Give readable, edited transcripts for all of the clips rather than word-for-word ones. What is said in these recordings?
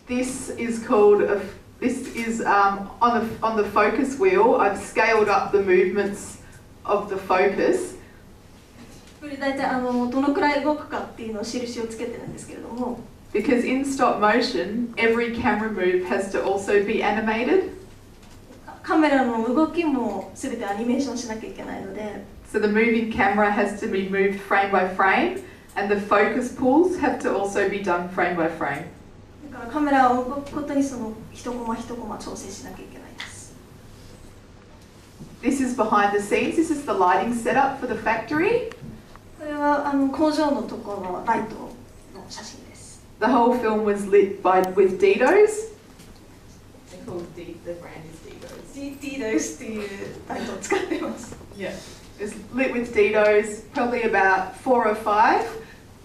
This is called on the focus wheel. I've scaled up the movements of the focus. これ大体どのくらい動くかっていうのを印をつけてるんですけれども。Because in stop motion, every camera move has to also be animated. カメラの動きもすべてアニメーションしなきゃいけないので。So the moving camera has to be moved frame by frame, and the focus pulls have to also be done frame by frame. だからカメラを動くことにその一コマ一コマ調整しなきゃいけないです。This is behind the scenes. This is the lighting setup for the factory. これは工場のところのライトの写真です。The whole film was lit with Didos. They're called the brand is Didos っていうライトを使っています。Yeah, it's lit with Didos, probably about 4 or 5.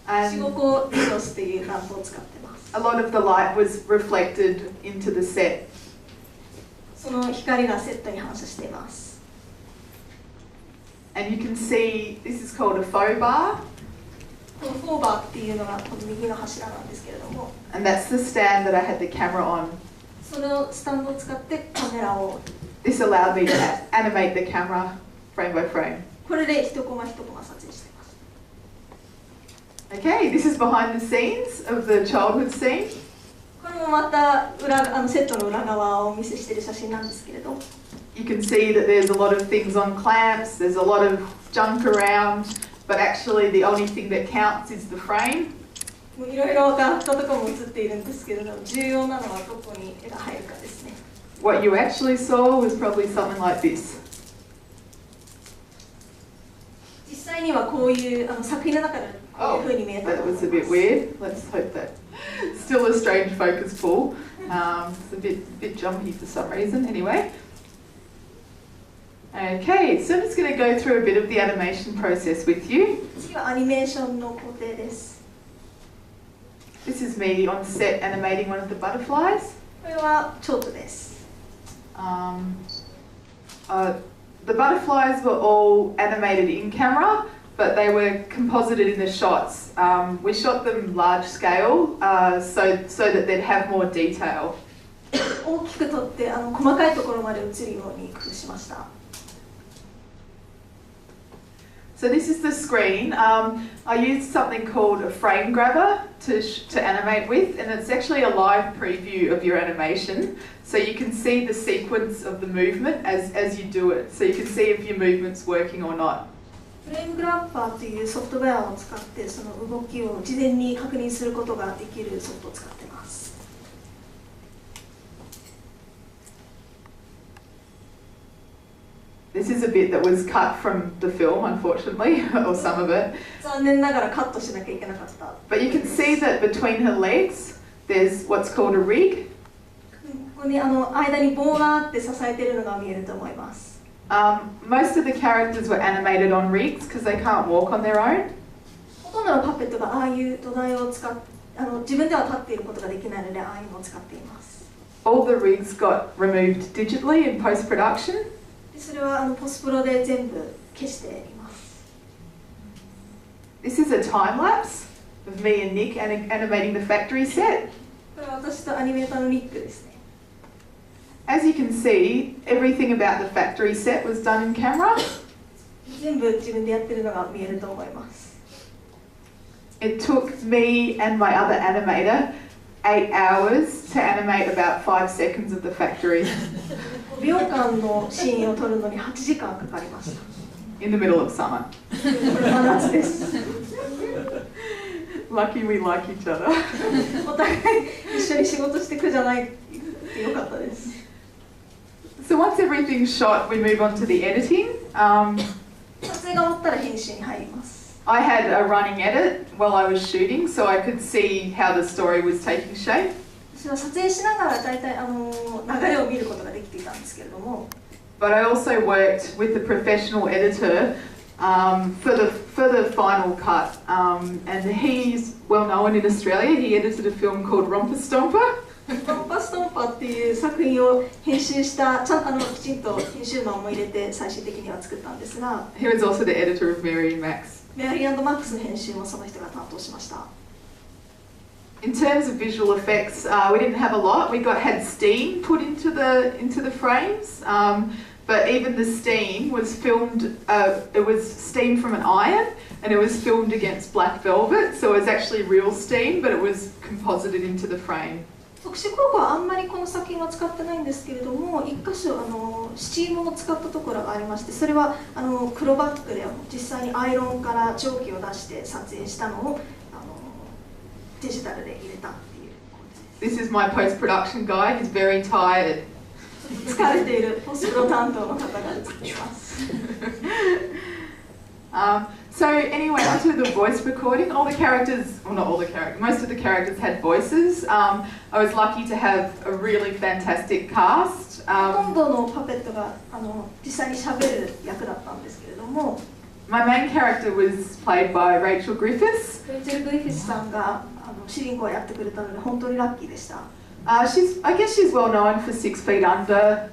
4、5個 Didos っていうランプを使ってます。A lot of the light was reflected into the set. その光がセットに反射しています。And you can see this is called a faux bar. このフォーバーっていうのがこの右の柱なんですけれども。And that's the stand that I had the camera on. そのスタンドを使ってカメラを。This allowed me to animate the camera frame by frame. これで一コマ一コマ撮影しています。Okay, this is behind the scenes of the childhood scene. これもまたセットの裏側をお見せしている写真なんですけれど。You can see that there's a lot of things on clamps, there's a lot of junk around, but actually the only thing that counts is the frame. いろいろガラクタとかも映っているんですけれど、重要なのはどこに絵が入るかですね。What you actually saw was probably something like this. 実際にはこういう作品の中でこういう風に見えたと思います。That was a bit weird. Let's hope that. Still a strange focus pull. It's a bit jumpy for some reason. Anyway. Okay, so I'm just going to go through a bit of the animation process with you. 次はアニメーションの工程です。This is me on set animating one of the butterflies. これはチョートです。The butterflies were all animated in camera, but they were composited in the shots. We shot them large scale, so that they'd have more detail. 大きく撮って細かいところまで映るように工夫しました。So this is the screen. I used something called a frame grabber to animate with, and it's actually a live preview of your animation. So you can see the sequence of the movement as you do it. So you can see if your movement's working or not. フレームグラッパーというソフトウェアを使ってその動きを事前に確認することができるソフトを使っています。This is a bit that was cut from the film, unfortunately, or some of it. 残念ながらカットしなきゃいけなかった。But you can see that between her legs, there's what's called a rig. ここに間に棒があって支えているのが見えると思います。Most of the characters were animated on rigs because they can't walk on their own. ほとんどのパペットがああいう土台を使っ自分では立っていることができないのでああいうのを使っています。All the rigs got removed digitally in post-production. それはポスプロで全部消しています。This is a time lapse of me and Nick animating the factory set. これは私とアニメーターのニックですね。As you can see, everything about the factory set was done in camera. 全部自分でやってるのが見えると思います。It took me and my other animator 8 hours to animate about 5 seconds of the factory. 5秒間のシーンを撮るのに8時間かかりました。In the middle of summer. 真夏です。Lucky we like each other. お互い一緒に仕事してくじゃないってよかったです。So once everything's shot, we move on to the editing. 撮影が終わったら編集に入ります。I had a running edit while I was shooting, so I could see how the story was taking shape. 私は撮影しながら大体流れを見ることができていたんですけれども。But I also worked with the professional editor for the final cut, and he's well known in Australia. He edited a film called Romper Stomper. ロンパストンパっていう作品を編集したきちんと編集マンも入れて最終的には作ったんですが。He was also the editor of Mary and Max. メアリー&マックスの編集もその人が担当しました。In terms of visual effects, we didn't have a lot. We had steam put into the frames, but even the steam was filmed. It was steam from an iron, and it was filmed against black velvet. So it was actually real steam, but it was composited into the frame. 特殊効果はあんまりこの作品は使ってないんですけれども、一箇所スチームを使ったところがありまして、それは黒バックで実際にアイロンから蒸気を出して撮影したのをデジタルで入れたっていう感じです。 This is my post-production guy. He's very tired. 疲れているポスプロ担当の方が映っています。So anyway, onto the voice recording. All the characters, well not all the characters, most of the characters had voices. I was lucky to have a really fantastic cast. ほとんどのパペットが実際に喋る役だったんですけれども、My main character was played by Rachel Griffiths. レイチェル・グリフィスさんが主人公をやってくれたので本当にラッキーでした。I guess she's well known for 6 Feet Under.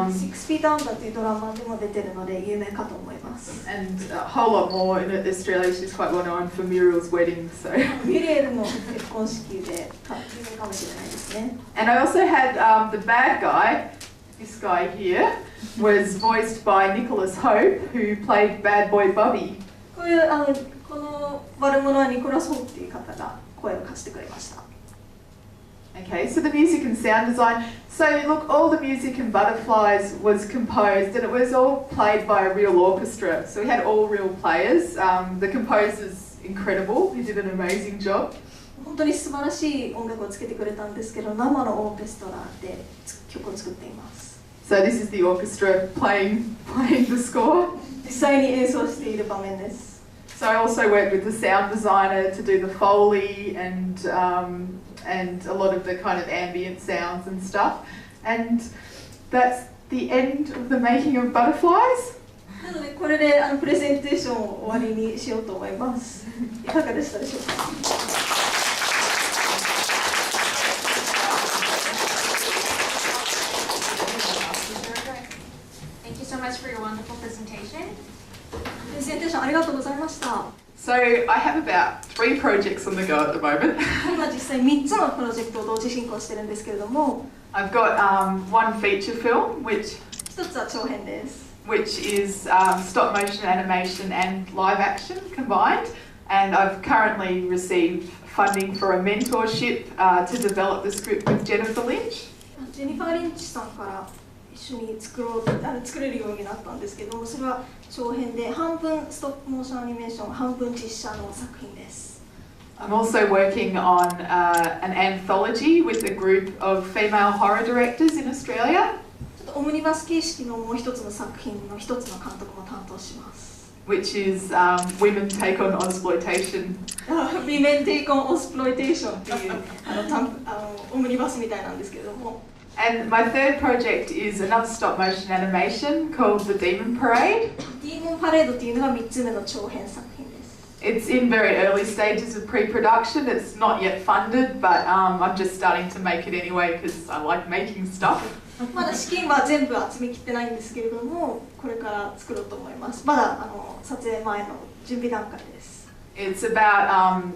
Six Feet Under というドラマでも出てるので有名かと思います。And a whole lot more in Australia. She's quite well known for Muriel's wedding. So. ミュリエルの結婚式で有名かもしれないですね。And I also had the bad guy. This guy here was voiced by Nicholas Hope, who played Bad Boy Bubby. この悪者はニコラス・ホープという方が声を貸してくれました。Okay, so the music and sound design. So look, all the music and Butterflies was composed, and it was all played by a real orchestra. So we had all real players. The composer's incredible. He did an amazing job. 本当に素晴らしい音楽をつけてくれたんですけど、生のオーケストラで曲を作っています。So this is the orchestra playing the score. 実際に演奏している場面です。So I also worked with the sound designer to do the Foley and a lot of the kind of ambient sounds and stuff. And that's the end of the making of Butterflies. なのでこれでプレゼンテーションを終わりにしようと思います。いかがでしたでしょうか。Thank you so much for your wonderful presentation. プレゼンテーションありがとうございました。So I have about 3 projects on the go at the moment. 今実際3つのプロジェクトを同時進行してるんですけれども、I've got one feature film, which 一つは長編です。is stop motion animation and live action combined. And I've currently received funding for a mentorship to develop the script with Jennifer Lynch. ジェニファー・リンチさんから一緒に作れるようになったんですけども、それは長編で半分ストップモーションアニメーション、半分実写の作品です。I'm also working on an anthology with a group of female horror directors in Australia. ちょっとオムニバス形式のもう一つの作品の一つの監督も担当します。Which is Women Take on Ozploitation. Women Take on Ozploitation っていうオムニバスみたいなんですけれども。And my third project is another stop motion animation called The Demon Parade. Demon Parade っていうのが3つ目の長編作品です。It's in very early stages of pre-production. It's not yet funded, but I'm just starting to make it anyway because I like making stuff. まだ資金は全部集めきってないんですけれども、これから作ろうと思います。まだ撮影前の準備段階です。It's about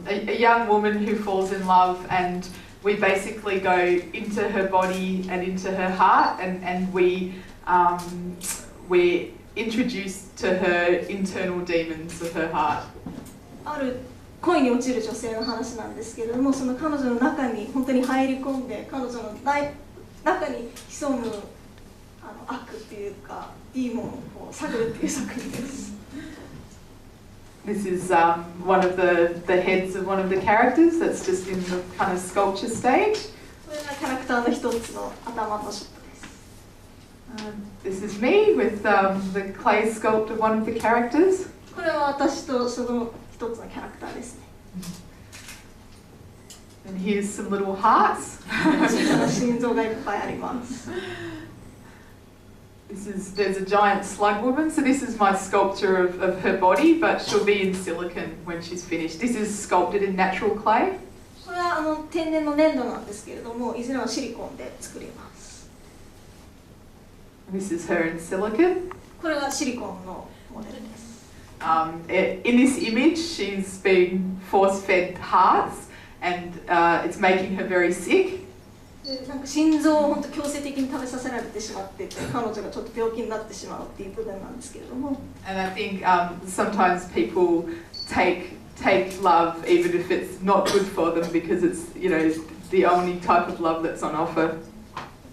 a young woman who falls in love, and we basically go into her body and into her heart, and we're introduced to her internal demons of her heart. ある恋に落ちる女性の話なんですけれども、その彼女の中に本当に入り込んで、彼女の中に潜む悪っていうかディーモンを探るっていう作品です。This is one of the heads of one of the characters that's just in the kind of sculpture stage. これがキャラクターの一つの頭のショットです。This is me with the clay sculpt of one of the characters. これは私とその一つのキャラクターですね。And here's some little hearts. 小さな心臓がいっぱいあります。There's a giant slug woman, so this is my sculpture of her body, but she'll be in silicon when she's finished. This is sculpted in natural clay. これは天然の粘土なんですけれども、いずれはシリコンで作ります。This is her in silicon. これはシリコンのモデルです。In this image, she's been force-fed hearts, and it's making her very sick. なんか心臓を本当強制的に食べさせられてしまって彼女がちょっと病気になってしまうっていう部分なんですけれども。And I think sometimes people take love even if it's not good for them because it's the only type of love that's on offer.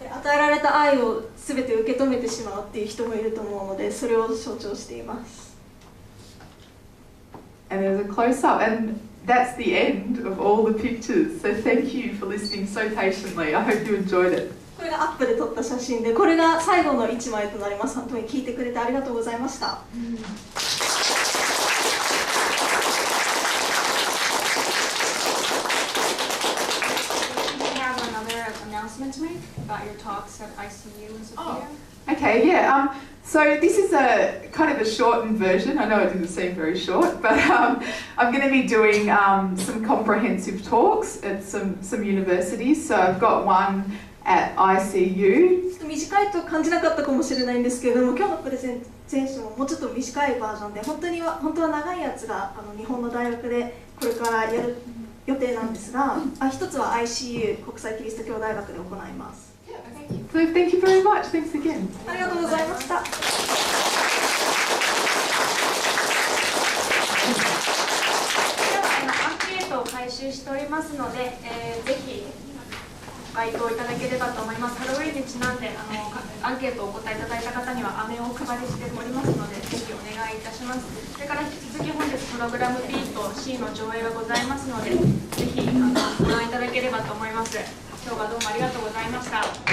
与えられた愛をすべて受け止めてしまうっていう人もいると思うので、それを象徴しています。And there's a close up, and that's the end of all the pictures. So thank you for listening so patiently. I hope you enjoyed it. これがアップで撮った写真で、これが最後の1枚となります。本当に聞いてくれてありがとうございました。Announcement to make about your talks at ICU and Sophia? Okay, yeah. So this is a kind of a shortened version. I know it didn't seem very short, but I'm going to be doing some comprehensive talks at some universities. So I've got one at ICU. 短いと感じなかったかもしれないんですけれども、今日のプレゼンテーションももうちょっと短いバージョンで、本当は長いやつが日本の大学でこれからやる予定なんですが、一つは ICU 国際キリスト教大学で行います。So thank you very much. Thanks again. ありがとうございました。アンケートを回収しておりますので、ぜひ回答いただければと思います。ハロウィーンにちなんでアンケートをお答えいただいた方には飴をお配りしておりますので、ぜひお願いいたします。それから引き続き本日プログラム B と C の上映がございますので、ぜひご覧いただければと思います。今日はどうもありがとうございました。